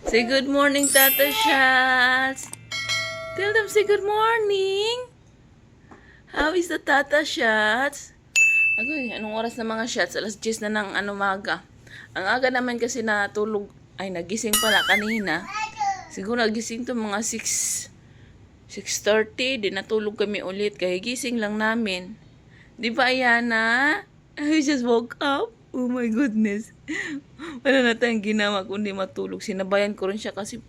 Say good morning, Tata Shots. Tell them say good morning. How is the Tata Shots? Agoy, anong oras na mga shots? Alas 10 na ng umaga. Ang aga naman kasi natulog, ay nagising pala kanina. Siguro nagising to mga 6:30, din natulog kami ulit. Kaya gising lang namin. Di ba, Ayana? I just woke up. Oh my goodness. Wala na tayong ginawa kundi matulog. Sinabayan ko rin siya kasi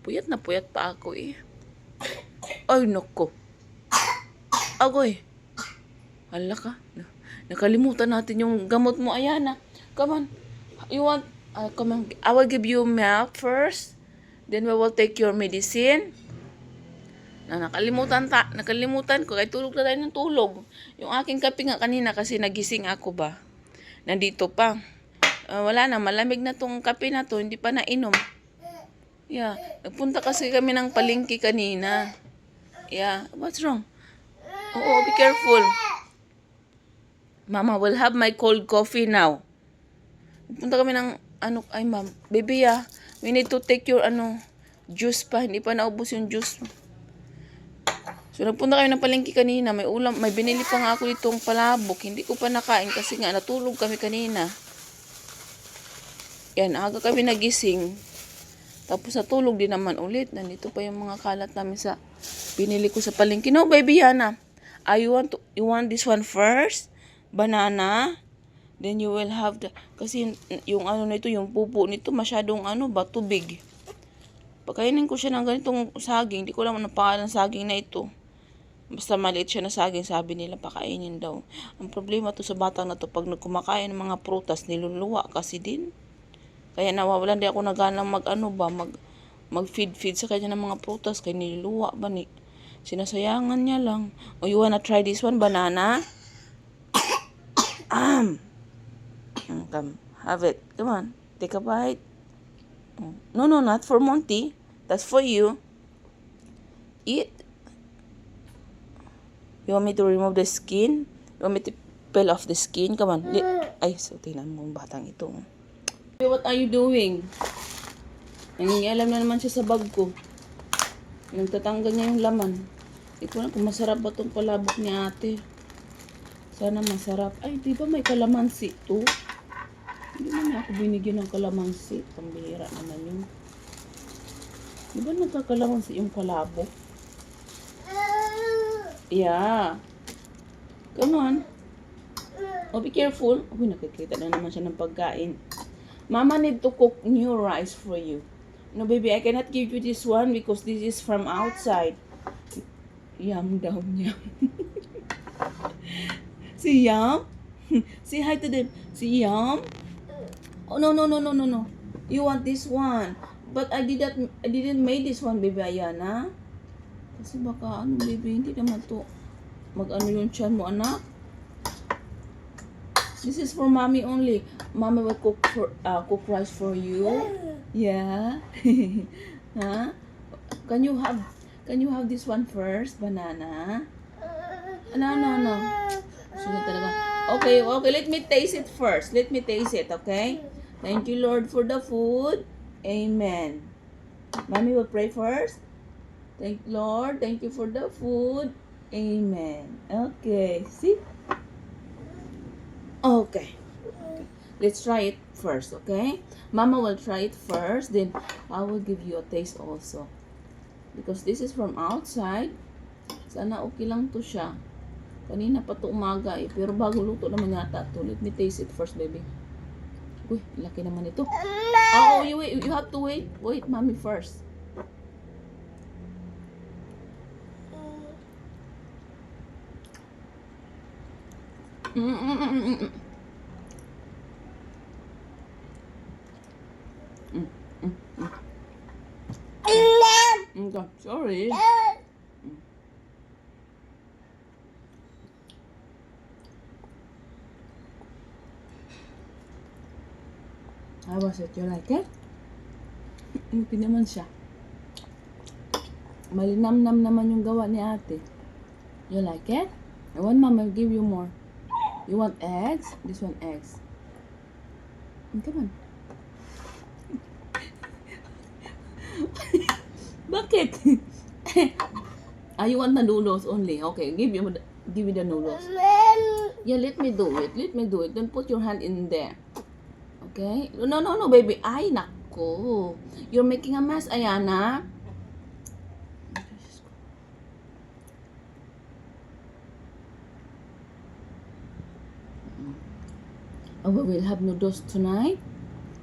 puyat na puyat pa ako eh. Ay, nako. Agoy. Hala ka. Nakalimutan natin yung gamot mo, Ayana. Come on. You want, come on. I will give you milk first. Then we will take your medicine. Nakalimutan ko. Kaya tulog na tayo ng tulog. Yung aking kape nga kanina kasi nagising ako ba. Nandito pa. Wala na. Malamig na tong kape na to. Hindi pa nainom. Yeah. Nagpunta kasi kami ng palengke kanina. Yeah. What's wrong? Oo, be careful. Mama will have my cold coffee now. Punta kami ng ay ma'am, baby we need to take your juice pa. Hindi pa naubos yung juice. So nagpunta kami ng palengke kanina, may ulam, may binili pa nga ako ditong palabok. Hindi ko pa nakain kasi nga natulog kami kanina. Yan, aga kami nagising. Tapos natulog din naman ulit. Nandito pa yung mga kalat namin sa binili ko sa palengke. No, baby Yana. You want this one first? Banana, then you will have the, kasi yung nito, yung pupo nito masyadong tubig. Pagkainin ko siya ng ganitong saging, hindi ko lang ang pangalan ng saging na ito. Basta maliit siya na saging, sabi nila pakainin daw. Ang problema to sa batang na to, pag nagkumakain ng mga prutas, niluluwa kasi din. Kaya nawawalan din ako naganang mag-feed sa kanya ng mga prutas, kaya niluluwa ba ni. Sinasayangan niya lang. Oh, you wanna try this one, banana? Come, have it. Come on, take a bite. No, not for Monty. That's for you. Eat. You want me to remove the skin? You want me to peel off the skin? Come on. Ay, so tingnan mo ang batang ito. What are you doing? Nangingialam na naman siya sa bag ko. Nagtatanggal niya yung laman. Hindi ko na kung masarap ba itong palabok ni ate. Sana masarap. Ay, di ba may kalamansi to? Hindi naman ako binigyan ng kalamansi. Pambihira naman yun. Di ba nagkakalamansi yung palabok? Yeah. Come on. Oh, be careful. Uy, nakikita na naman siya ng pagkain. Mama need to cook new rice for you. No, baby, I cannot give you this one because this is from outside. Yum daw niya. Si Yum? Say hi to them. Si Yum? Oh, no. You want this one. But I didn't make this one, baby Ayana. Kasi baka, baby, hindi naman to yung tiyan mo, anak. This is for mommy only. Mommy will cook rice for you. Yeah. Huh? Can you have this one first, banana? No. Sunod talaga. Okay, let me taste it first. Let me taste it, okay? Thank you, Lord, for the food. Amen. Mommy will pray first. Thank Lord, thank you for the food. Amen. Okay, see? Okay. Let's try it first, okay? Mama will try it first, then I will give you a taste also. Because this is from outside. Sana okay lang to siya. Kanina pa to umaga eh. Pero bago luto naman yata to. Let me taste it first, baby. Uy, laki naman ito. Oh, you have to wait. Wait, mommy first. Okay, sorry. How was it? You like it? Hindi naman siya. Malinamnam naman yung gawa ni ate. You like it? I want mama give you more. You want eggs? This one eggs. Come on. Bakit? You want the noodles only? Okay, give me the noodles. Yeah, let me do it. Let me do it. Don't put your hand in there. Okay? No, baby. Ay, nako. You're making a mess, Ayana. Oh, we will have noodles tonight.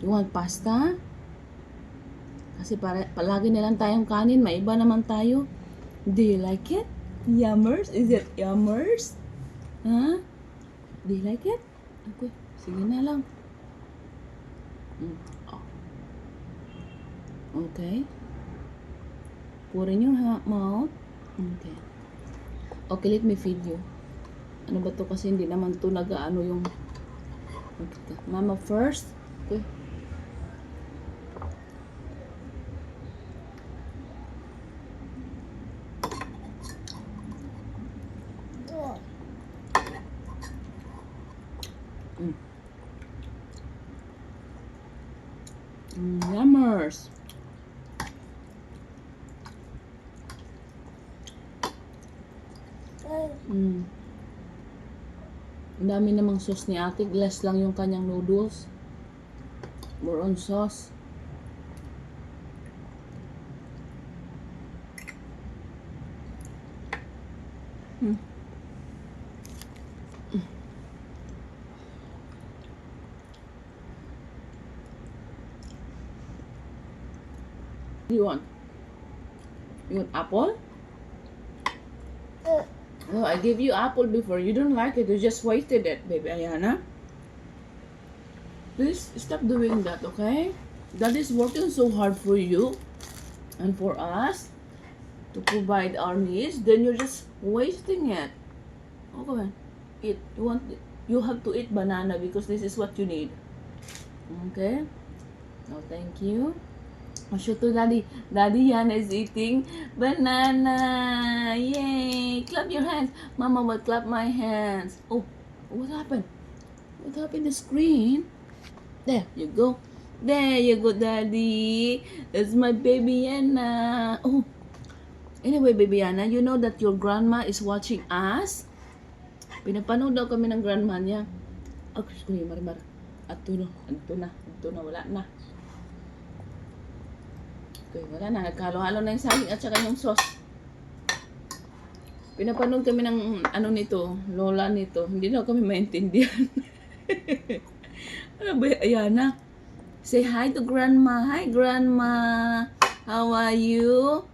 You want pasta? Kasi palagi na lang tayong kanin. May iba naman tayo. Do you like it? Yummers? Is it yummers? Huh? Do you like it? Okay. Sige na lang. Okay. Put in your mouth. Okay. Okay, let me feed you. Ano ba to kasi hindi naman to nag-ano yung... Okay. Mama first. Okay. Yummers. Ang dami namang sauce ni ate. Glass lang yung kanyang noodles. More on sauce. What do you want? You want apple? Oh, I gave you apple before. You don't like it. You just wasted it, baby Ayana. Please stop doing that, okay? That is working so hard for you and for us to provide our needs. Then you're just wasting it. Okay, eat. You have to eat banana because this is what you need. Okay? No, thank you. Oh, show to daddy. Daddy Yana is eating banana. Yay! Clap your hands. Mama will clap my hands. Oh, what happened? What happened to the screen? There you go. There you go, daddy. That's my baby Yana. Oh, anyway, baby Yana, you know that your grandma is watching us? Pinapanood daw kami ng grandma niya. Oh, excuse me, Marimar. Ato na, wala na. Okay, wala na. Nagkalo-halo na yung saging at saka yung sauce. Pinapanood kami ng ano nito, lola nito. Hindi na kami maintindihan. Ano ba, Ayana? Say hi to grandma. Hi, grandma. How are you?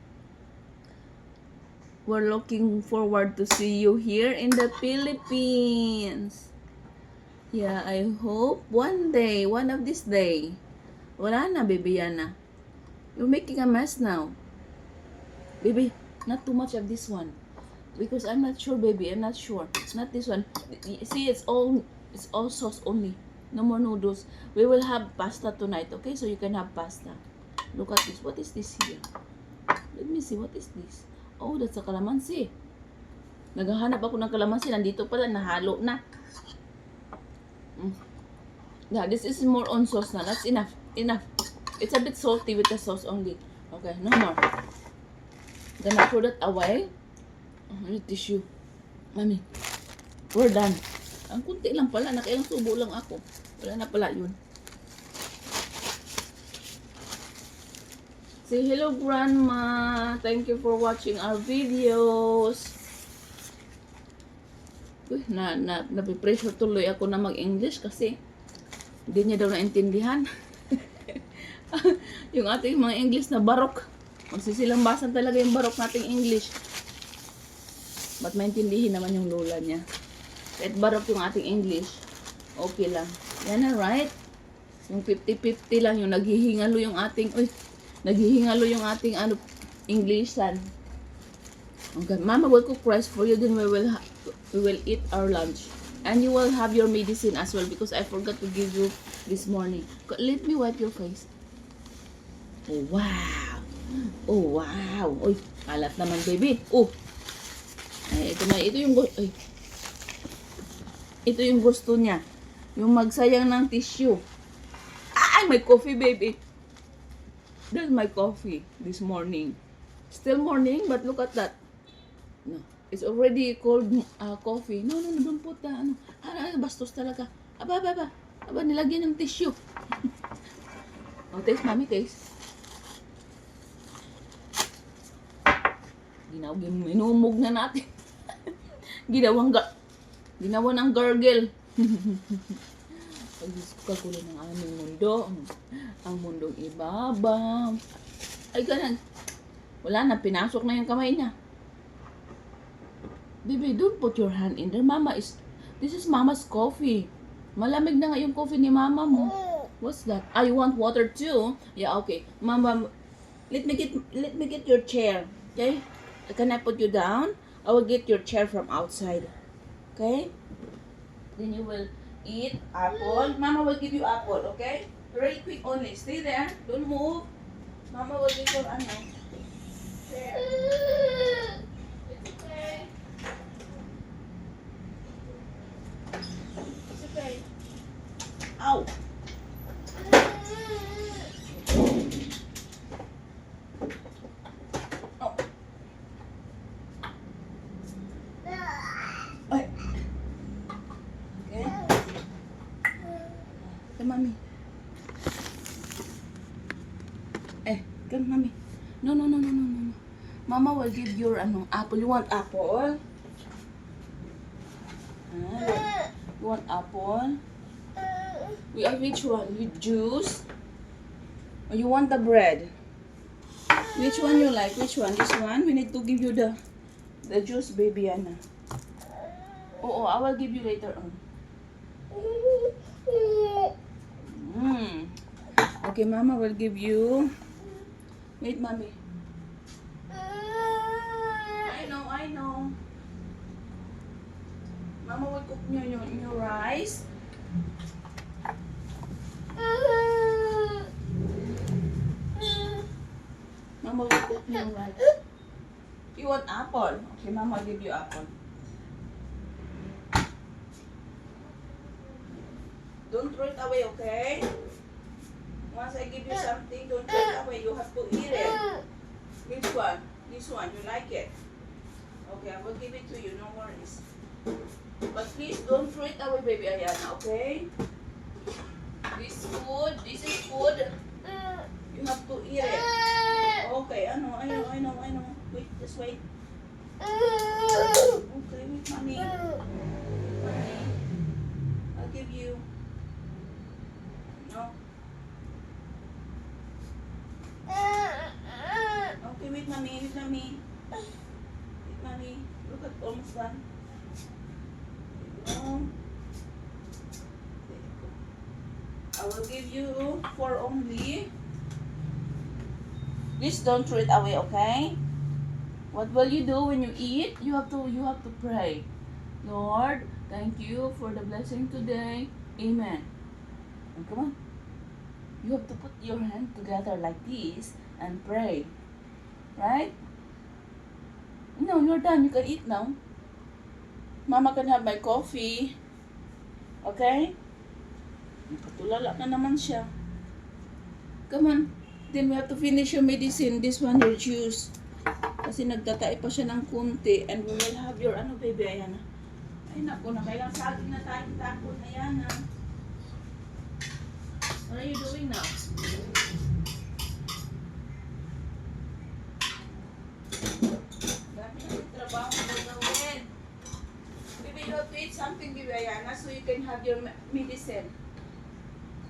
We're looking forward to see you here in the Philippines. Yeah, I hope one day, one of this day. Wala na, baby Yana. You're making a mess now. Baby, not too much of this one. Because I'm not sure, baby. I'm not sure. Not this one. See, it's all sauce only. No more noodles. We will have pasta tonight, okay? So you can have pasta. Look at this. What is this here? Let me see. What is this? Oh, that's a calamansi. Naghahanap ako ng calamansi. Nandito pala. Nahalo na. Yeah, this is more on sauce na. That's enough. Enough. It's a bit salty with the sauce only. Okay, no more. Gonna throw that away. I need tissue. Mami, we're done. Ang kunti lang pala. Nakailang tubo lang ako. Wala na pala yun. Say hello, Grandma. Thank you for watching our videos. Uy, napipressure tuloy ako na mag-English kasi hindi niya daw naintindihan. Yung ating mga English na barok. Magsisilambasan talaga yung barok nating English. Ba't maintindihin naman yung lola niya? Kahit barok yung ating English, okay lang. Yan na, right? Yung 50-50 lang, yung naghihingalo yung ating, Englishan. Okay, Mama will cook rice for you, then we will eat our lunch. And you will have your medicine as well because I forgot to give you this morning. Let me wipe your face. Oh, wow. Oh, wow. Uy, kalat naman, baby. Oh. Ay, ito yung ay. Ito yung gusto niya. Yung magsayang ng tissue. Ay, may coffee, baby. That's my coffee this morning. Still morning, but look at that. No, it's already cold coffee. No, no, no, don't put the, ano. Bastos talaga. Aba, aba, aba. Aba, nilagyan ng tissue. Oh, taste, mami, taste. Minumog na natin. Ginawa ng gargle. Ay, Diyos ko, kagulo ng aming mundo. Ang mundong ibabaw. Ay, ganun. Wala na, pinasok na yung kamay niya. Baby, don't put your hand in there. This is Mama's coffee. Malamig na nga yung coffee ni Mama mo. What's that? Ah, you want water too? Yeah, okay. Mama, let me get your chair. Okay? Can I put you down? I will get your chair from outside. Okay? Then you will eat apple. Mama will give you apple, okay? Very quick only. Stay there. Don't move. Mama will give you ano. There. It's okay. It's okay. Ow. Oh. Ay. Okay. Come, mommy. Come, mommy. No. Mama will give you apple. You want apple? You want apple? We have which one? With juice? Or you want the bread? Which one you like? Which one? This one? We need to give you the juice, baby Anna. Oh, I will give you later on. Okay, Mama will give you. Wait, Mommy. I know. Mama will cook your rice. Mama will cook your rice. You want apple? Okay, Mama will give you apple. Don't throw it away, okay? Once I give you something, don't throw it away. You have to eat it. Which one? This one. You like it? Okay, I will give it to you. No worries. But please don't throw it away, baby Ayana, okay? This is food. You have to eat it. Okay, I know. Wait, just wait. Okay, wait, mommy. Mommy, I'll give you. No. Okay, wait, mommy. Wait, mommy. Look at almost done. I will give you 4 only. Please don't throw it away, okay? What will you do when you eat? You have to pray. Lord, thank you for the blessing today. Amen. And come on. You have to put your hand together like this and pray. Right? No, you're done. You can eat now. Mama can have my coffee. Okay? Patulala na naman siya. Come on. Then we have to finish your medicine. This one, your juice. Kasi nagtatay pa siya ng kunti. And we will have your, baby, Ayana. Ay, naku, nakailang saging na tayo takot. Ayana. What are you doing now? Dami na yung trabaho mo gawin. Baby, you have to eat something, baby Ayana, so you can have your medicine.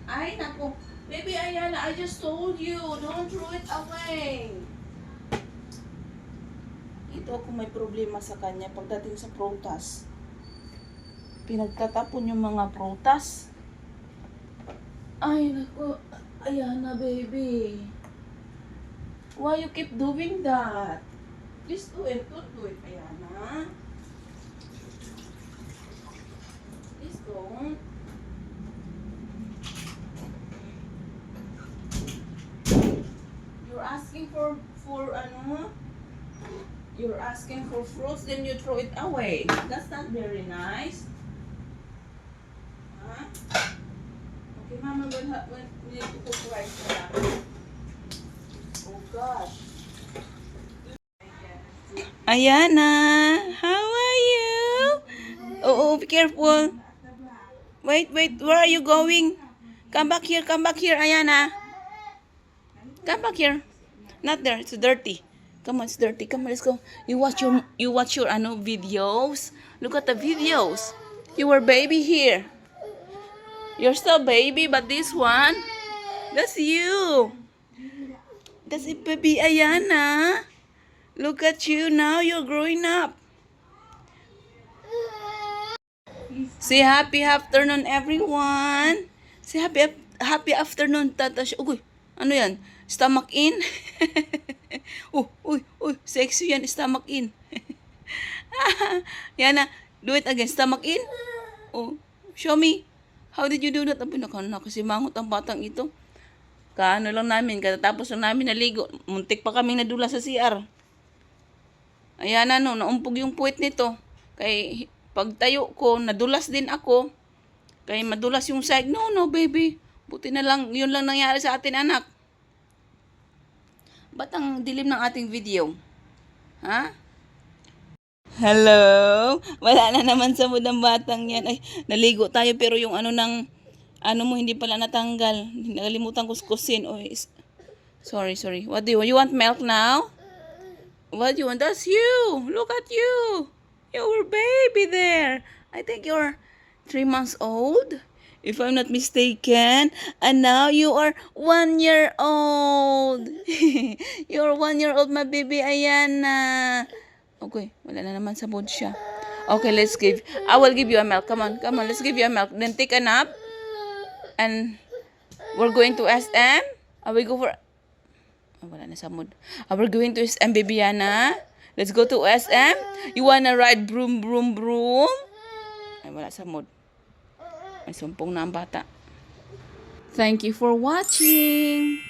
Ay, naku. Baby Ayana, I just told you, don't throw it away. Ito ako may problema sa kanya pagdating sa prutas. Pinagtatapon yung mga prutas. Ay, naku. Ayana, baby. Why you keep doing that? Please do it. Don't do it, Ayana. Please don't. You're asking for you're asking for fruits, then you throw it away. That's not very nice. Huh? Okay, Mama, when we need to cook rice for that. Ayana, how are you? Oh, be careful. Wait, where are you going? Come back here, Ayana. Come back here. Not there, it's dirty. Come on, it's dirty. Come on, let's go. You watch your videos. Look at the videos. You were baby here. You're still baby, but this one, that's you. That's it, baby Ayana. Look at you now. You're growing up. Say happy afternoon, everyone. Say happy afternoon, Tata. Uy, ano yan? Stomach in? Uy, sexy yan, stomach in. Yana, do it again. Stomach in? Oh, show me. How did you do that? Abi, nakasimangot ang batang ito. Kaano lang namin, katatapos lang namin naligo. Muntik pa kaming nadula sa CR. Ayan na, no, naumpog yung puwet nito. Kay pagtayo ko, nadulas din ako. Kay madulas yung side. No, baby. Buti na lang, yun lang nangyari sa atin, anak. Ba't ang dilim ng ating video? Ha? Hello? Wala na naman sa mood ng batang yan. Ay, naligo tayo pero yung ano mo hindi pala natanggal. Nakalimutan kuskusin. Oy, sorry. What do you want milk now? What do you want? That's you. Look at you. You're baby there. I think you're 3 months old, if I'm not mistaken. And now you are 1 year old. You're 1 year old, my baby Ayana. Okay, wala na naman sa mood siya. Okay, I will give you a milk. Come on, let's give you a milk. Then take a nap. And we're going to SM. We go for... Oh, wala na sa mood. We're going to SM, baby Yana. Let's go to SM. You wanna ride broom? Ay, wala sa mood. May sumpong na ang bata. Thank you for watching.